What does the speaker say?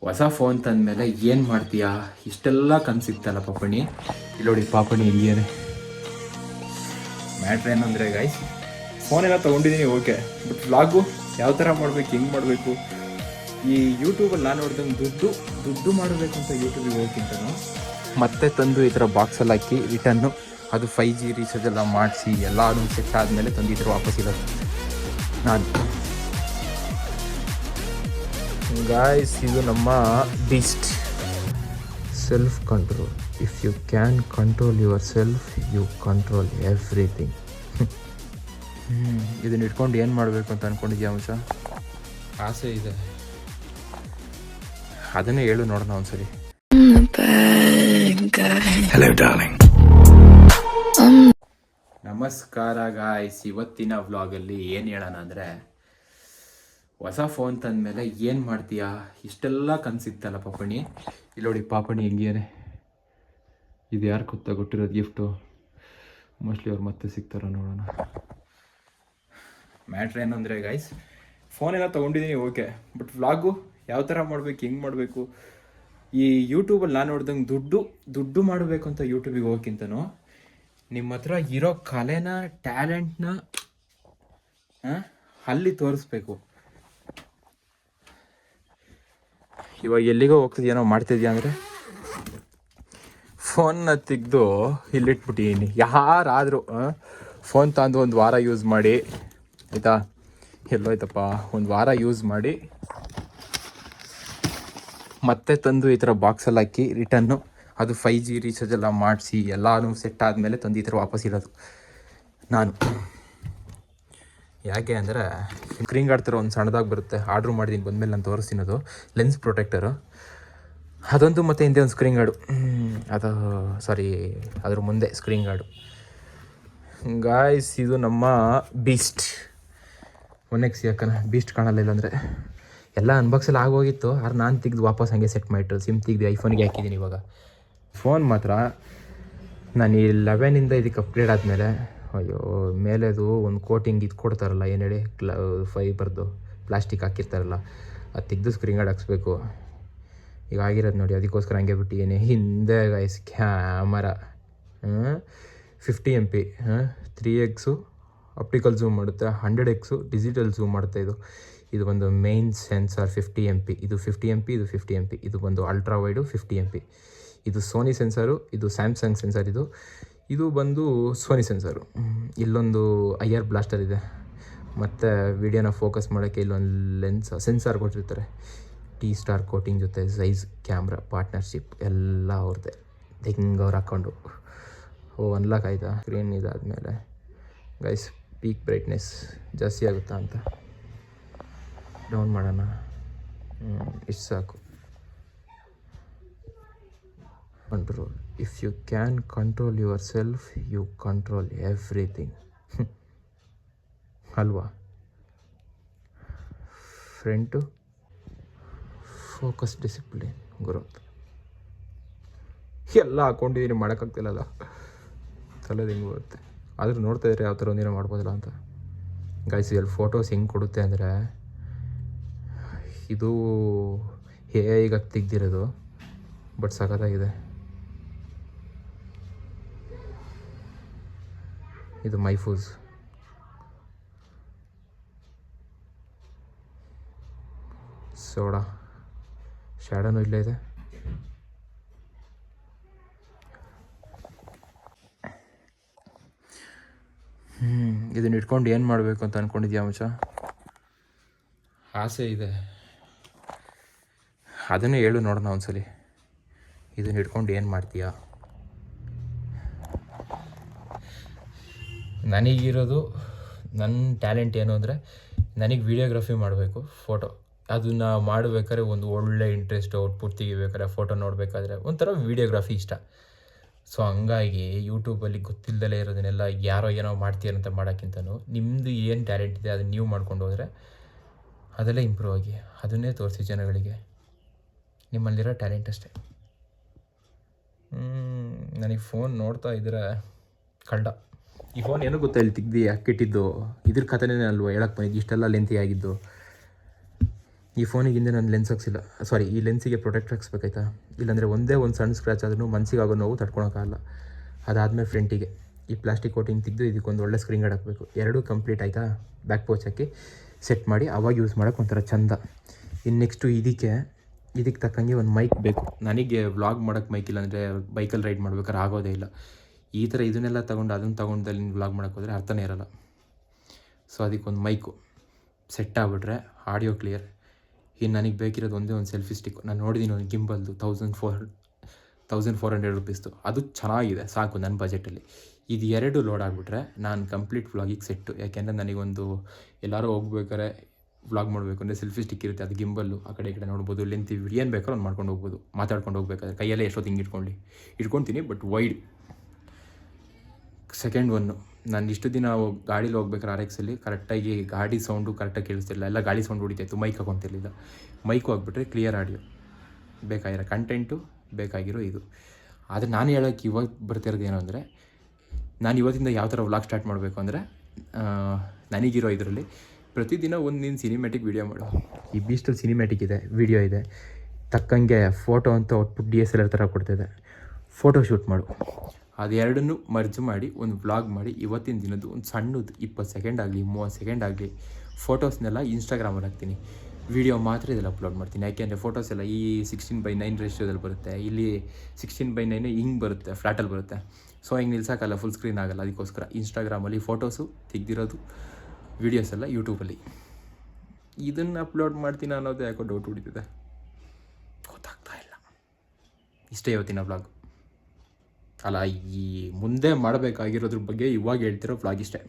ಹೊಸ ಫೋನ್ ತಂದಮೇಲೆ ಏನು ಮಾಡ್ತೀಯಾ? ಇಷ್ಟೆಲ್ಲ ಕನಸಿತ್ತಲ್ಲ ಪಾಪಣಿ. ಇಲ್ಲಿ ನೋಡಿ ಪಾಪಣಿ ಹೆಂಗೇನೆ. ಮ್ಯಾಟ್ರ್ ಏನಂದರೆ ಗೈಸ್, ಫೋನೆಲ್ಲ ತೊಗೊಂಡಿದ್ದೀನಿ ಓಕೆ, ಬಟ್ ವ್ಲಾಗು ಯಾವ ಥರ ಮಾಡಬೇಕು, ಹೆಂಗೆ ಮಾಡಬೇಕು, ಈ ಯೂಟ್ಯೂಬಲ್ಲಿ ನಾನು ನೋಡಿದಂಗೆ ದುಡ್ಡು ಮಾಡಬೇಕು ಅಂತ ಯೂಟ್ಯೂಬಿಗೆ ಹೋಗ್ಕಿಂತನೂ ಮತ್ತೆ ತಂದು ಈ ಥರ ಬಾಕ್ಸಲ್ಲಿ ಹಾಕಿ ರಿಟರ್ನು ಅದು 5G ರೀಚಾರ್ಜ್ ಎಲ್ಲ ಮಾಡಿಸಿ ಎಲ್ಲ ಅದನ್ನು ಸೆಟ್ ಆದಮೇಲೆ ತಂದು ಈ ಥರ ವಾಪಸ್ ಇರೋದು ನಾನು. ಗಾಯ್ಸ್, ಇದು ನಮ್ಮ beast self control. If you can control yourself, you control everything. ಇದನ್ನ ಇಟ್ಕೊಂಡು ಏನು ಮಾಡಬೇಕು ಅಂತ ಅಂದ್ಕೊಂಡಿದ್ಯಾ ಅಂಶ? ಆಸೆ ಇದೆ, ಅದನ್ನೇ ಹೇಳು ನೋಡೋಣ ಒಂದ್ಸರಿ. ಹಲೋ ಡಾರ್ಲಿಂಗ್, ನಮಸ್ಕಾರ ಗಾಯ್ಸ್. ಇವತ್ತಿನ ವ್ಲಾಗಲ್ಲಿ ಏನು ಹೇಳೋಣ ಅಂದರೆ, ಹೊಸ ಫೋನ್ ತಂದಮೇಲೆ ಏನು ಮಾಡ್ತೀಯಾ? ಇಷ್ಟೆಲ್ಲ ಕನಸಿತ್ತಲ್ಲ ಪಾಪಣಿ. ಇಲ್ಲಿ ನೋಡಿ ಪಾಪಣಿ ಹೆಂಗೇನೆ. ಇದು ಯಾರು ಕೊಟ್ಟಿರೋದು ಗಿಫ್ಟು? ಮೋಸ್ಟ್ಲಿ ಅವ್ರು ಮತ್ತೆ ಸಿಗ್ತಾರೋ ನೋಡೋಣ. ಮ್ಯಾಟ್ರ್ ಏನಂದರೆ ಗೈಸ್, ಫೋನೆಲ್ಲ ತೊಗೊಂಡಿದ್ದೀನಿ ಓಕೆ, ಬಟ್ ವ್ಲಾಗು ಯಾವ ಥರ ಮಾಡಬೇಕು, ಹೆಂಗೆ ಮಾಡಬೇಕು, ಈ ಯೂಟ್ಯೂಬಲ್ಲಿ ನಾನು ನೋಡ್ದಂಗೆ ದುಡ್ಡು ಮಾಡಬೇಕು ಅಂತ ಯೂಟ್ಯೂಬಿಗೆ ಹೋಗ್ಕಿಂತನೂ ನಿಮ್ಮ ಹತ್ರ ಇರೋ ಕಲೆನ, ಟ್ಯಾಲೆಂಟ್ನ ಅಲ್ಲಿ ತೋರಿಸ್ಬೇಕು. ಇವಾಗ ಎಲ್ಲಿಗೋ ಹೋಗ್ತಿದ್ಯಾನೋ ಮಾಡ್ತಿದ್ಯಾ ಅಂದರೆ ಫೋನ್ನ ತೆಗೆದು ಇಲ್ಲಿಟ್ಬಿಟ್ಟಿದ್ದೀನಿ. ಯಾರಾದರೂ ಫೋನ್ ತಂದು ಒಂದು ವಾರ ಯೂಸ್ ಮಾಡಿ, ಆಯಿತಾ, ಎಲ್ಲೋಯ್ತಪ್ಪ, ಒಂದು ವಾರ ಯೂಸ್ ಮಾಡಿ ಮತ್ತೆ ತಂದು ಈ ಥರ ಬಾಕ್ಸಲ್ಲಿ ಹಾಕಿ ರಿಟರ್ನು ಅದು 5G ರೀಚಾರ್ಜ್ ಎಲ್ಲ ಮಾಡಿಸಿ ಎಲ್ಲನೂ ಸೆಟ್ ಆದಮೇಲೆ ತಂದು ಈ ಥರ ವಾಪಸ್ ಇರೋದು ನಾನು. ಯಾಕೆ ಅಂದರೆ ಸ್ಕ್ರೀನ್ ಗಾರ್ಡ್ ಥರ ಒಂದು ಸಣ್ಣದಾಗಿ ಬರುತ್ತೆ, ಆರ್ಡ್ರ್ ಮಾಡಿದ್ದೀನಿ, ಬಂದಮೇಲೆ ನಾನು ತೋರಿಸ್ತೀನಿ. ಅದು ಲೆನ್ಸ್ ಪ್ರೊಟೆಕ್ಟರು ಅದೊಂದು, ಮತ್ತು ಹಿಂದೆ ಒಂದು ಸ್ಕ್ರೀನ್ ಗಾರ್ಡು, ಅದು ಸಾರಿ ಅದ್ರ ಮುಂದೆ ಸ್ಕ್ರೀನ್ ಗಾರ್ಡು. ಗಾಯ್ಸ್, ಇದು ನಮ್ಮ ಬೀಸ್ಟ್ 1X. ಯಾಕಂದ್ರೆ ಬೀಸ್ಟ್ ಕಾಣಲ್ಲ ಇಲ್ಲಾಂದರೆ ಎಲ್ಲ ಅನ್ಬಾಕ್ಸಲ್ಲಿ ಆಗೋಗಿತ್ತು. ಆದ್ರೆ ನಾನು ತೆಗೆದು ವಾಪಸ್ ಹಂಗೆ ಸೆಟ್ ಮಾಡಿಟ್ಟು ಸಿಮ್ ತೆಗೆದು ಐಫೋನಿಗೆ ಹಾಕಿದ್ದೀನಿ. ಇವಾಗ ಫೋನ್ ಮಾತ್ರ ನಾನು ಈ 11ಇಂದ ಇದಕ್ಕೆ ಅಪ್ಗ್ರೇಡ್ ಆದಮೇಲೆ, ಅಯ್ಯೋ, ಮೇಲೆದು ಒಂದು ಕೋಟಿಂಗ್ ಇದು ಕೊಡ್ತಾರಲ್ಲ, ಏನು ಹೇಳಿ, ಫೈಬರ್ದು ಪ್ಲಾಸ್ಟಿಕ್ ಹಾಕಿರ್ತಾರಲ್ಲ, ಅದು ತೆಗೆದು ಸ್ಕ್ರೀನ್ ಗಾರ್ಡ್ ಹಾಕ್ಸ್ಬೇಕು. ಈಗ ಆಗಿರೋದು ನೋಡಿ, ಅದಕ್ಕೋಸ್ಕರ ಹಂಗೆ ಬಿಟ್ಟಿದ್ದೀನಿ. ಹಿಂದೆ guys camera 50 MP 3x optical zoom ಮಾಡುತ್ತೆ, 100x ಡಿಜಿಟಲ್ ಝೂಮ್ ಮಾಡುತ್ತೆ. ಇದು ಒಂದು ಮೇನ್ ಸೆನ್ಸಾರ್ 50 MP, ಇದು 50 MP, ಇದು 50 MP, ಇದು ಬಂದು ಅಲ್ಟ್ರಾ ವೈಡು 50 MP. ಇದು ಸೋನಿ ಸೆನ್ಸಾರು, ಇದು ಸ್ಯಾಮ್ಸಂಗ್ ಸೆನ್ಸಾರ್, ಇದು ಬಂದು ಸೋನಿ ಸೆನ್ಸಾರು. ಇಲ್ಲೊಂದು IR ಬ್ಲಾಸ್ಟರ್ ಇದೆ, ಮತ್ತು ವಿಡಿಯೋನ ಫೋಕಸ್ ಮಾಡೋಕ್ಕೆ ಇಲ್ಲೊಂದು ಲೆನ್ಸ್ ಸೆನ್ಸಾರ್ ಕೊಟ್ಟಿರ್ತಾರೆ. T-Star ಕೋಟಿಂಗ್ ಜೊತೆ ಝೈಸ್ ಕ್ಯಾಮ್ರಾ ಪಾರ್ಟ್ನರ್ಶಿಪ್ ಎಲ್ಲ ಅವ್ರದ್ದೇ. ಹಿಂಗೆ ಅವ್ರು ಹಾಕ್ಕೊಂಡು ಅನ್ಲಾಕ್ ಆಯಿತಾ ಸ್ಕ್ರೀನ್. ಇದಾದಮೇಲೆ ಗೈಸ್, ಪೀಕ್ ಬ್ರೈಟ್ನೆಸ್ ಜಾಸ್ತಿ ಆಗುತ್ತಾ ಅಂತ ಡೌನ್ ಮಾಡೋಣ. ಇಷ್ಟು ಸಾಕು. Control. If you can control yourself, you control everything. ಅಲ್ವಾ? ಫ್ರಂಟು ಫೋಕಸ್, ಡಿಸಿಪ್ಲಿನ್, ಗ್ರೋತ್ ಎಲ್ಲ ಹಾಕ್ಕೊಂಡಿದ್ದೀನಿ. ಮಾಡೋಕ್ಕಾಗ್ತಿಲ್ಲಲ್ಲ, ತಲೆದು ಹಿಂಗೆ ಬರುತ್ತೆ. ಆದರೂ ನೋಡ್ತಾ ಇದ್ರೆ ಯಾವ ಥರ ಒಂದಿನ ಮಾಡ್ಬೋದಲ್ಲ ಅಂತ. ಗಾಯ್ಸ್, ಇಲ್ಲಿ ಫೋಟೋಸ್ ಹೆಂಗೆ ಕೊಡುತ್ತೆ ಅಂದರೆ, ಇದು ಈಗ ತೆಗ್ದಿರೋದು, ಬಟ್ ಸಖತ್ತಾಗಿದೆ. ಇದು ಮೈಫೂಸ್ ಸೋಡಾ, ಶ್ಯಾಡೋನು ಇಲ್ಲೇ ಇದೆ. ಇದನ್ನ ಇಟ್ಕೊಂಡು ಏನು ಮಾಡಬೇಕು ಅಂತ ಅಂದ್ಕೊಂಡಿದ್ಯಾ ಅಂಶ? ಆಸೆ ಇದೆ, ಅದನ್ನೇ ಹೇಳು ನೋಡೋಣ ಒಂದ್ಸಲಿ. ಇದನ್ನ ಇಟ್ಕೊಂಡು ಏನು ಮಾಡ್ತೀಯಾ? ನನಗಿರೋದು, ನನ್ನ ಟ್ಯಾಲೆಂಟ್ ಏನು ಅಂದರೆ, ನನಗೆ ವೀಡಿಯೋಗ್ರಫಿ ಮಾಡಬೇಕು, ಫೋಟೋ. ಅದನ್ನು ಮಾಡಬೇಕಾದ್ರೆ ಒಂದು ಒಳ್ಳೆ ಇಂಟ್ರೆಸ್ಟ್, ಔಟ್ಪುಟ್ ತೆಗಿಬೇಕಾದ್ರೆ, ಫೋಟೋ ನೋಡಬೇಕಾದ್ರೆ ಒಂಥರ ವೀಡಿಯೋಗ್ರಫಿ ಇಷ್ಟ. ಸೊ ಹಂಗಾಗಿ ಯೂಟ್ಯೂಬಲ್ಲಿ ಗೊತ್ತಿಲ್ಲದಲೇ ಇರೋದನ್ನೆಲ್ಲ ಯಾರೋ ಏನೋ ಮಾಡ್ತೀರಂತ ಮಾಡೋಕ್ಕಿಂತನೂ ನಿಮ್ಮದು ಏನು ಟ್ಯಾಲೆಂಟ್ ಇದೆ ಅದನ್ನು ನೀವು ಮಾಡ್ಕೊಂಡು ಹೋದರೆ ಅದೆಲ್ಲ ಇಂಪ್ರೂವ್ ಆಗಿ ಅದನ್ನೇ ತೋರಿಸಿ ಜನಗಳಿಗೆ. ನಿಮ್ಮಲ್ಲಿರೋ ಟ್ಯಾಲೆಂಟ್ ಅಷ್ಟೇ. ನನಗೆ ಫೋನ್ ನೋಡ್ತಾ ಇದ್ರೆ ಕಳ್ಳ. ಈ ಫೋನ್ ಏನೋ ಗೊತ್ತಾ, ಇಲ್ಲಿ ತೆಗ್ದು ಹಾಕಿಟ್ಟಿದ್ದು ಇದ್ರ ಕಥೆನೇ ಅಲ್ವ ಹೇಳಕ್ಕೆ ಬಂದಿದ್ದು, ಇಷ್ಟೆಲ್ಲ ಲೆಂತಿ ಆಗಿದ್ದು. ಈ ಫೋನಿಗೆ ಹಿಂದೆ ನಾನು ಲೆನ್ಸ್ ಹಾಕ್ಸಿಲ್ಲ, ಸಾರಿ ಈ ಲೆನ್ಸಿಗೆ ಪ್ರೊಟೆಕ್ಟ್ ಹಾಕ್ಸ್ಬೇಕಾಯ್ತಾ, ಇಲ್ಲಾಂದರೆ ಒಂದೇ ಒಂದು ಸಣ್ಣ ಸ್ಕ್ರ್ಯಾಚ್ ಆದ್ರೂ ಮನಸ್ಸಿಗೆ ಆಗೋ ನೋವು ತಡ್ಕೊಳಕ್ಕಾಗಲ್ಲ. ಅದಾದಮೇಲೆ ಫ್ರಂಟಿಗೆ ಈ ಪ್ಲಾಸ್ಟಿಕ್ ಕೋಟಿಂಗ್ ತೆಗೆದು ಇದಕ್ಕೊಂದು ಒಳ್ಳೆ ಸ್ಕ್ರೀನ್ ಗಾರ್ಡ್ ಹಾಕಬೇಕು. ಎರಡೂ ಕಂಪ್ಲೀಟ್ ಆಯಿತಾ, ಬ್ಯಾಕ್ ಪೋಚ್ ಹಾಕಿ ಸೆಟ್ ಮಾಡಿ ಅವಾಗ ಯೂಸ್ ಮಾಡೋಕ್ಕೆ ಒಂಥರ ಚಂದ. ಇನ್ನು ನೆಕ್ಸ್ಟು ಇದಕ್ಕೆ ತಕ್ಕಂಗೆ ಒಂದು ಮೈಕ್ ಬೇಕು. ನನಗೆ ವ್ಲಾಗ್ ಮಾಡೋಕ್ಕೆ ಮೈಕ್ ಇಲ್ಲ ಅಂದರೆ ಬೈಕಲ್ಲಿ ರೈಡ್ ಮಾಡ್ಬೇಕಾದ್ರೆ ಆಗೋದೇ ಇಲ್ಲ. ಈ ಥರ ಇದನ್ನೆಲ್ಲ ತೊಗೊಂಡು ಅದನ್ನು ತೊಗೊಂಡಲ್ಲಿ ವ್ಲಾಗ್ ಮಾಡೋಕ್ಕೆ ಹೋದರೆ ಅರ್ಥನೇ ಇರೋಲ್ಲ. ಸೊ ಅದಕ್ಕೊಂದು ಮೈಕು ಸೆಟ್ ಆಗಿಬಿಟ್ರೆ ಆಡಿಯೋ ಕ್ಲಿಯರ್. ಇನ್ನು ನನಗೆ ಬೇಕಿರೋದು ಒಂದೇ ಒಂದು ಸೆಲ್ಫಿ ಸ್ಟಿಕ್. ನಾನು ನೋಡಿದ್ದೀನಿ ಒಂದು ಗಿಂಬಲ್ದು 1400 ರುಪೀಸ್ದು, ಅದು ಚೆನ್ನಾಗಿದೆ, ಸಾಕು ನನ್ನ ಬಜೆಟಲ್ಲಿ. ಇದು ಎರಡು ಲೋಡ್ ಆಗಿಬಿಟ್ರೆ ನಾನು ಕಂಪ್ಲೀಟ್ ವ್ಲಾಗಿಗೆ ಸೆಟ್ಟು. ಯಾಕೆಂದರೆ ನನಗೊಂದು ಎಲ್ಲರೂ ಹೋಗ್ಬೇಕಾರೆ ವ್ಲಾಗ್ ಮಾಡಬೇಕು ಅಂದರೆ ಸೆಲ್ಫಿ ಸ್ಟಿಕ್ ಇರುತ್ತೆ, ಅದು ಗಿಂಬಲ್ಲು, ಆ ಕಡೆ ಈ ಕಡೆ ನೋಡ್ಬೋದು, ಲೆಂತ್ ಏನು ಬೇಕಾದ್ರೂ ಒಂದು ಮಾಡ್ಕೊಂಡು ಹೋಗ್ಬೋದು, ಮಾತಾಡ್ಕೊಂಡು ಹೋಗ್ಬೇಕಾದ್ರೆ ಕೈಯಲ್ಲೇ ಎಷ್ಟೊತ್ತು ಹಿಂಗೆ ಇಟ್ಕೊತೀನಿ, ಬಟ್ ವೈಡ್. ಸೆಕೆಂಡ್ ಒನ್ನು, ನಾನು ಇಷ್ಟು ದಿನ ಗಾಡೀಲಿ ಹೋಗ್ಬೇಕಾದ್ರೆ RX-ಅಲ್ಲಿ ಕರೆಕ್ಟಾಗಿ ಗಾಡಿ ಸೌಂಡು ಕರೆಕ್ಟಾಗಿ ಕೇಳಿಸ್ತಿರಲಿಲ್ಲ, ಎಲ್ಲ ಗಾಡಿ ಸೌಂಡ್ ಹೊಡಿತಾಯಿತ್ತು, ಮೈಕ್ ಹಾಕೊತಿರ್ಲಿಲ್ಲ. ಮೈಕು ಹಾಕ್ಬಿಟ್ರೆ ಕ್ಲಿಯರ್ ಆಡಿಯೋ, ಬೇಕಾಗಿರೋ ಕಂಟೆಂಟು, ಬೇಕಾಗಿರೋ ಇದು. ಆದರೆ ನಾನು ಹೇಳೋಕ್ಕೆ ಇವಾಗ ಬರ್ತಿರೋದು ಏನು ಅಂದರೆ, ನಾನು ಇವತ್ತಿಂದ ಯಾವ ಥರ ವ್ಲಾಗ್ ಸ್ಟಾರ್ಟ್ ಮಾಡಬೇಕು ಅಂದರೆ, ನನಗಿರೋ ಇದರಲ್ಲಿ ಪ್ರತಿದಿನ ಒಂದು ನೀನು ಸಿನಿಮ್ಯಾಟಿಕ್ ವೀಡಿಯೋ ಮಾಡು. ಈ ಬೀಸ್ಟಲ್ಲಿ ಸಿನಿಮ್ಯಾಟಿಕ್ ಇದೆ, ವೀಡಿಯೋ ಇದೆ, ತಕ್ಕಂಗೆ ಫೋಟೋ ಅಂತ ಔಟ್ಪುಟ್ DSLR ಥರ ಕೊಡ್ತಿದೆ, ಫೋಟೋ ಶೂಟ್ ಮಾಡು. ಅದೆರಡನ್ನೂ ಮರ್ಜ್ ಮಾಡಿ ಒಂದು ವ್ಲಾಗ್ ಮಾಡಿ ಇವತ್ತಿನ ದಿನದ್ದು ಒಂದು ಸಣ್ಣದು 20 ಸೆಕೆಂಡ್ ಆಗಲಿ 30 ಸೆಕೆಂಡ್ ಆಗಲಿ ಫೋಟೋಸ್ನೆಲ್ಲ ಇನ್ಸ್ಟಾಗ್ರಾಮಲ್ಲಿ ಹಾಕ್ತೀನಿ. ವೀಡಿಯೋ ಮಾತ್ರ ಇದೆಲ್ಲ ಅಪ್ಲೋಡ್ ಮಾಡ್ತೀನಿ. ಯಾಕೆಂದರೆ ಫೋಟೋಸ್ ಎಲ್ಲ ಈ 16:9 ರೇಷಿಯೋದಲ್ಲಿ ಬರುತ್ತೆ, ಇಲ್ಲಿ 16:9 ಹಿಂಗೆ ಬರುತ್ತೆ, ಫ್ಲ್ಯಾಟಲ್ಲಿ ಬರುತ್ತೆ. ಸೊ ಹಿಂಗೆ ನಿಲ್ಸೋಕ್ಕಲ್ಲ, ಫುಲ್ ಸ್ಕ್ರೀನ್ ಆಗೋಲ್ಲ. ಅದಕ್ಕೋಸ್ಕರ ಇನ್ಸ್ಟಾಗ್ರಾಮಲ್ಲಿ ಫೋಟೋಸು ತೆಗ್ದಿರೋದು, ವೀಡಿಯೋಸ್ ಎಲ್ಲ ಯೂಟ್ಯೂಬಲ್ಲಿ ಇದನ್ನು ಅಪ್ಲೋಡ್ ಮಾಡ್ತೀನಿ ಅನ್ನೋದು ಯಾಕೋ ಡೌಟ್ ಹೊಡಿತಿದೆ, ಗೊತ್ತಾಗ್ತಾ ಇಲ್ಲ. ಇಷ್ಟೇ ಇವತ್ತಿನ ವ್ಲಾಗ್. ಅಲ್ಲ, ಈ ಮುಂದೆ ಮಾಡಬೇಕಾಗಿರೋದ್ರ ಬಗ್ಗೆ ಇವಾಗ ಹೇಳ್ತಿರೋ ವ್ಲಾಗ್ ಇಷ್ಟೇ.